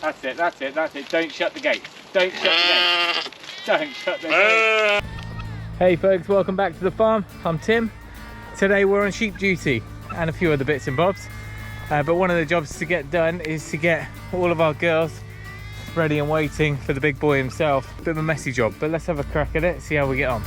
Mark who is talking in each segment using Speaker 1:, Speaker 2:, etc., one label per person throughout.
Speaker 1: That's it, that's it, that's it. Don't shut the gate. Don't shut the gate. Don't shut the gate. Hey folks, welcome back to the farm. I'm Tim. Today we're on sheep duty and a few other bits and bobs. But one of the jobs to get done is to get all of our girls ready and waiting for the big boy himself. Bit of a messy job, but let's have a crack at it, see how we get on.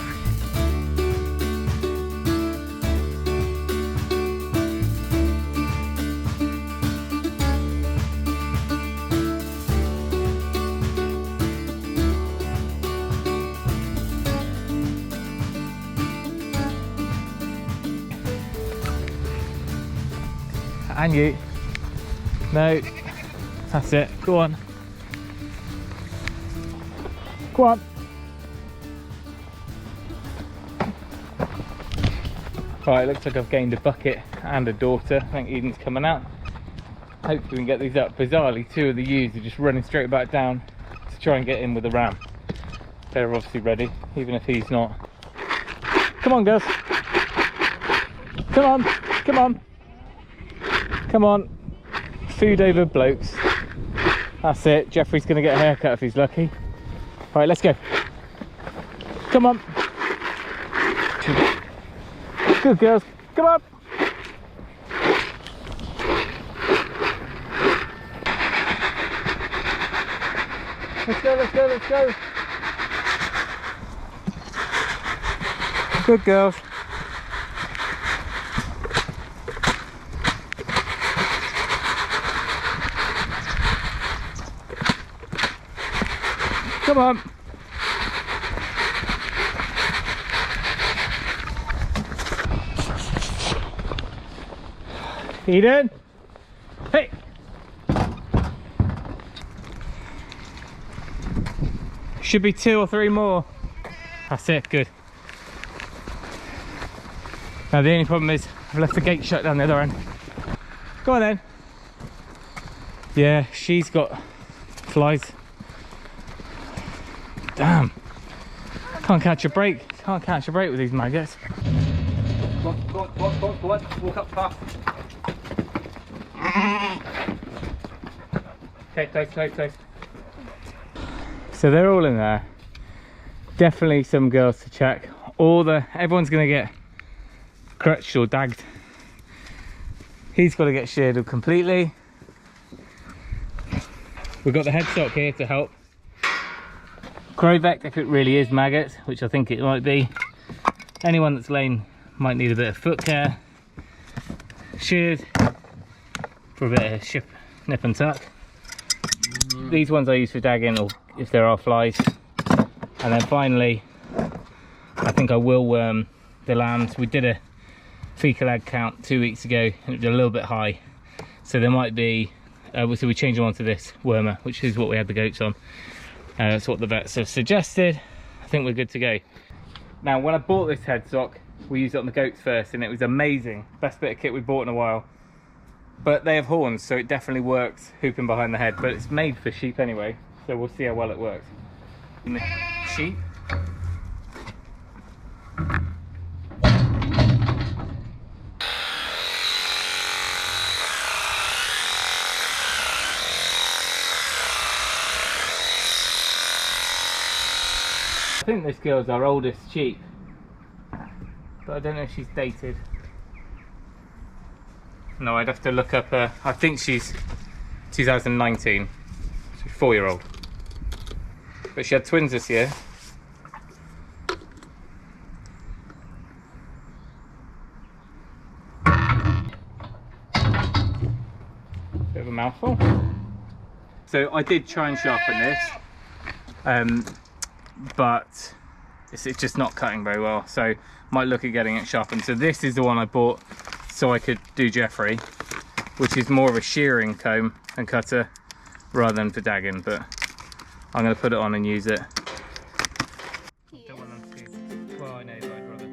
Speaker 1: And you. No. That's it. Go on. Go on. Right, looks like I've gained a bucket and a daughter. I think Eden's coming out. Hopefully we can get these up. Bizarrely, two of the ewes are just running straight back down to try and get in with the ram. They're obviously ready, even if he's not. Come on, girls. Come on. Come on. Come on, food over blokes. That's it. Jeffrey's going to get a haircut if he's lucky. Right, let's go. Come on. Good girls. Come on. Let's go, let's go, let's go. Good girls. Come on. Eden. Hey. Should be 2 or 3 more. That's it, good. Now the only problem is I've left the gate shut down the other end. Go on then. Yeah, she's got flies. Damn, can't catch a break. Can't catch a break with these maggots. Go on, go on, go on, go on, go on. Walk up fast. Okay, close, close, close. So they're all in there. Definitely some girls to check. Everyone's gonna get crutched or dagged. He's got to get sheared completely. We've got the headstock here to help. Crowvect if it really is maggots, which I think it might be. Anyone that's lame might need a bit of foot care. Sheared for a bit of nip and tuck. These ones I use for dagging or if there are flies. And then finally, I think I will worm the lambs. We did a fecal egg count 2 weeks ago and it was a little bit high. So there might be, so we changed them onto this wormer, which is what we had the goats on. That's what the vets have suggested. I think we're good to go. Now, when I bought this headstock, we used it on the goats first and it was amazing. Best bit of kit we bought in a while. But they have horns, so it definitely works hooping behind the head. But it's made for sheep anyway, so we'll see how well it works. Sheep. I think this girl's our oldest sheep, but I don't know if she's dated. No, I'd have to look up her. I think she's 2019. She's 4-year-old. But she had twins this year. Bit of a mouthful. So I did try and sharpen this. But it's just not cutting very well, so might look at getting it sharpened. So this is the one I bought so I could do Jeffrey, which is more of a shearing comb and cutter rather than for dagging, but I'm going to put it on and use it. Yeah. Well, I know, but I'd rather.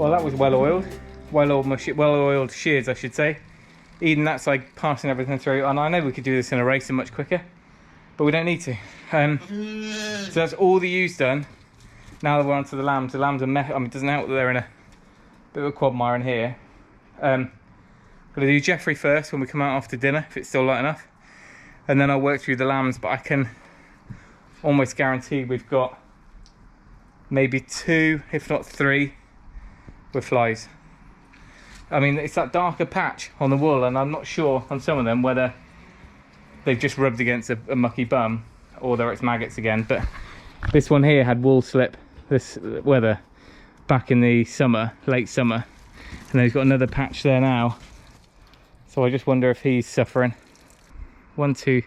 Speaker 1: Well, that was well oiled shears, I should say. Even that's like passing everything through, and I know we could do this in a race and much quicker, but we don't need to. So that's all the ewes done. Now that we're onto the lambs. The lambs are it doesn't help that they're in a bit of a quagmire in here. Gonna do Jeffrey first when we come out after dinner, if it's still light enough, and then I'll work through the lambs. But I can almost guarantee we've got maybe 2, if not 3, with flies. I mean, it's that darker patch on the wool, and I'm not sure on some of them whether they've just rubbed against a mucky bum or whether it's maggots again. But this one here had wool slip this weather back in the summer, late summer, and then he's got another patch there now. So I just wonder if he's suffering. 1, 2,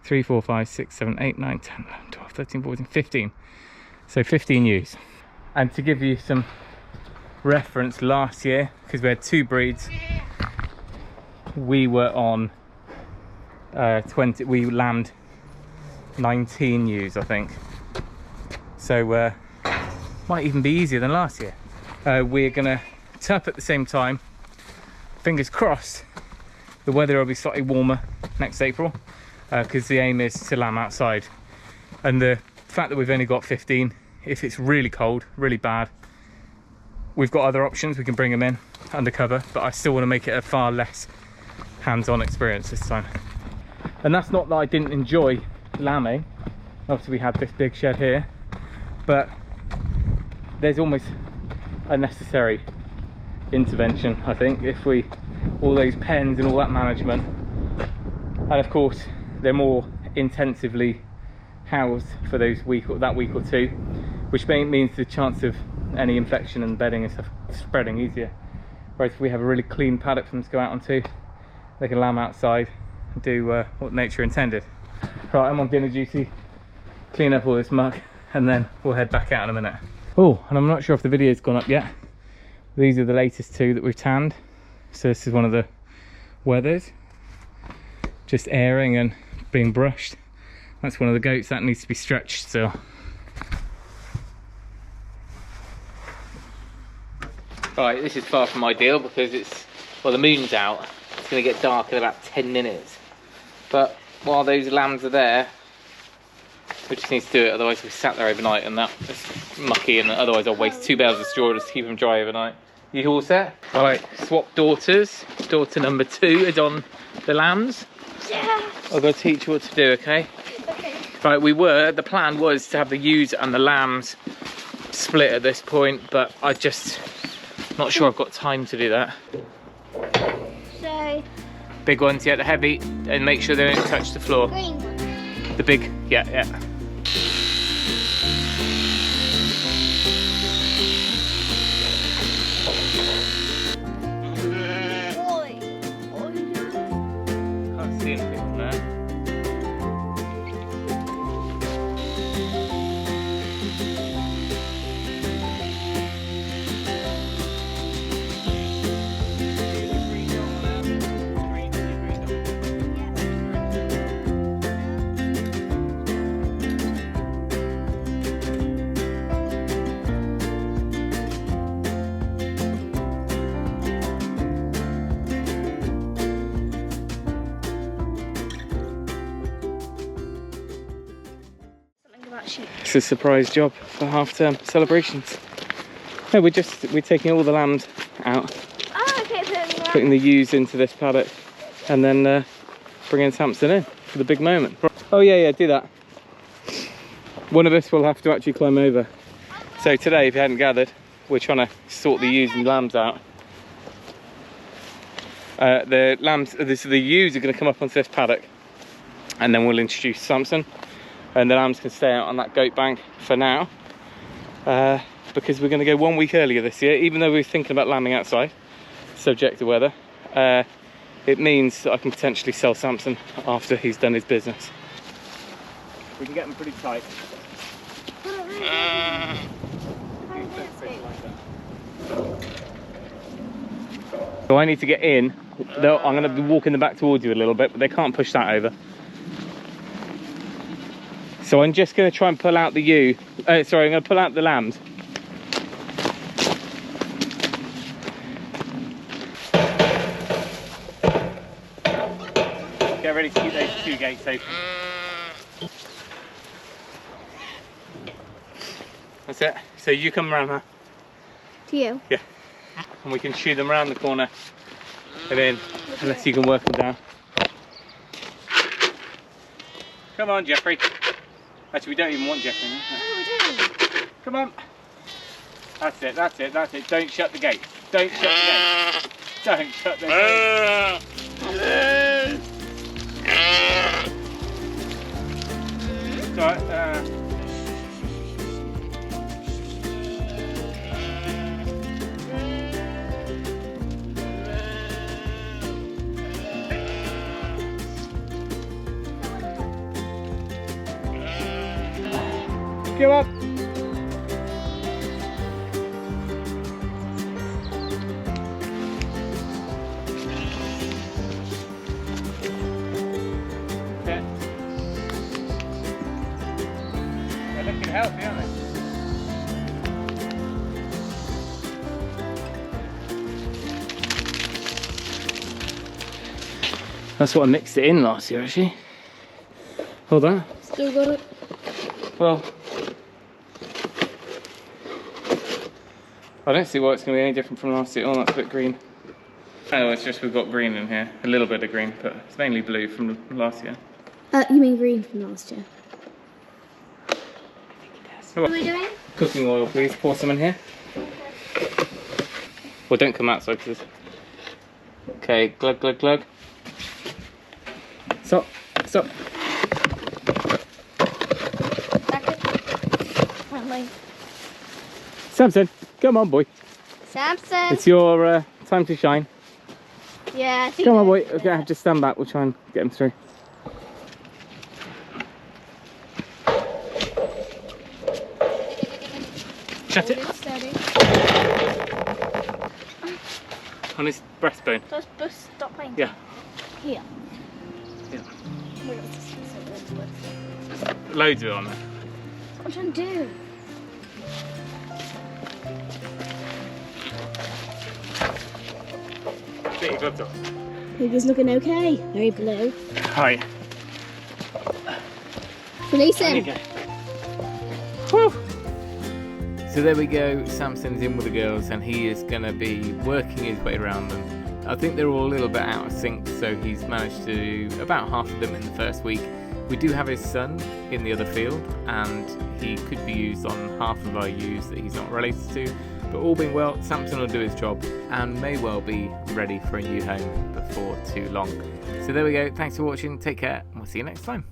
Speaker 1: 3, 4, 5, 6, 7, 8, 9, 10, 11, 12, 13, 14, 15. So 15 ewes. And to give you some reference, last year, because we had 2 breeds, we were on 20, we lambed 19 ewes, I think. So might even be easier than last year. We're gonna tup at the same time. Fingers crossed the weather will be slightly warmer next April, because the aim is to lamb outside. And the fact that we've only got 15, if it's really cold, really bad, we've got other options. We can bring them in undercover, but I still want to make it a far less hands-on experience this time. And that's not that I didn't enjoy lambing. Obviously we had this big shed here, but there's almost a necessary intervention, I think, if we, all those pens and all that management, and of course they're more intensively housed for those that week or 2, which means the chance of any infection and bedding and stuff spreading easier. Whereas if we have a really clean paddock for them to go out onto, they can lamb outside and do what nature intended. Right, I'm on dinner duty, clean up all this muck, and then we'll head back out in a minute. Oh, and I'm not sure if the video's gone up yet. These are the latest 2 that we've tanned. So this is one of the wethers, just airing and being brushed. That's one of the goats that needs to be stretched still. Right, this is far from ideal because it's, well, the moon's out. It's going to get dark in about 10 minutes. But while those lambs are there, we just need to do it, otherwise we sat there overnight and that's mucky, and otherwise I'll waste 2 bales of straw just to keep them dry overnight. You all set? Right, swap daughters. Daughter number 2 is on the lambs.
Speaker 2: Yeah.
Speaker 1: I've got to teach you what to do, okay?
Speaker 2: Okay.
Speaker 1: Right, the plan was to have the ewes and the lambs split at this point, but I just not sure I've got time to do that.
Speaker 2: So
Speaker 1: Big ones, yeah, the heavy, and make sure they don't touch the floor.
Speaker 2: green one.
Speaker 1: The big, yeah.
Speaker 2: Boy.
Speaker 1: Can't see anything from there. It's a surprise job for half-term celebrations. No, we're taking all the lambs out,
Speaker 2: Oh, okay,
Speaker 1: putting the ewes into this paddock, and then bringing Samson in for the big moment. Oh yeah, do that. One of us will have to actually climb over. So today, if you hadn't gathered, we're trying to sort the ewes and lambs out. The ewes are going to come up onto this paddock, and then we'll introduce Samson. And the lambs can stay out on that goat bank for now, because we're going to go 1 week earlier this year. Even though we're thinking about lambing outside, subject to weather, it means that I can potentially sell Samson after he's done his business. We can get them pretty tight. So I need to get in. I'm going to be walking them back towards you a little bit, but they can't push that over. So I'm just going to try and pull out the ewe. I'm going to pull out the lambs. 2 gates open. That's it. So you come around her.
Speaker 2: To you.
Speaker 1: Yeah. And we can shoot them around the corner. And then, unless you can work them down. Come on, Jeffrey. Actually, we don't even want Jeffrey now.
Speaker 2: Oh, we do.
Speaker 1: Come on. That's it, that's it, that's it. Don't shut the gate. Don't shut the gate. Don't shut the gate. It's alright. Come up. Okay. They're looking healthy, aren't they? That's what I mixed it in last year, actually. Hold on.
Speaker 2: Still got it.
Speaker 1: Well, I don't see why it's going to be any different from last year. Oh, that's a bit green. Oh, it's just we've got green in here. A little bit of green, but it's mainly blue from last year.
Speaker 2: You mean green from last year?
Speaker 1: What
Speaker 2: are we doing?
Speaker 1: Cooking oil, please. Pour some in here. Well, don't come outside, because... Okay, glug, glug, glug. Stop, stop. Samson, come on, boy.
Speaker 2: Samson.
Speaker 1: It's your time to shine.
Speaker 2: Yeah, I think
Speaker 1: Come on, boy. Okay, just stand back. We'll try and get him through. Shut it.
Speaker 2: Steady.
Speaker 1: On his breastbone.
Speaker 2: Just stop playing.
Speaker 1: Yeah.
Speaker 2: Here.
Speaker 1: Yeah.
Speaker 2: Oh my God, this is so good.
Speaker 1: Loads of it on there.
Speaker 2: What I'm trying to do.
Speaker 1: Get your gloves off.
Speaker 2: Baby's looking okay. Very blue.
Speaker 1: Right.
Speaker 2: Release
Speaker 1: There you
Speaker 2: him.
Speaker 1: go. Woo. So there we go. Samson's in with the girls, and he is going to be working his way around them. I think they're all a little bit out of sync, so he's managed to do about half of them in the first week. We do have his son in the other field, and he could be used on half of our ewes that he's not related to. But all being well, Samson will do his job and may well be ready for a new home before too long. So there we go. Thanks for watching. Take care, and we'll see you next time.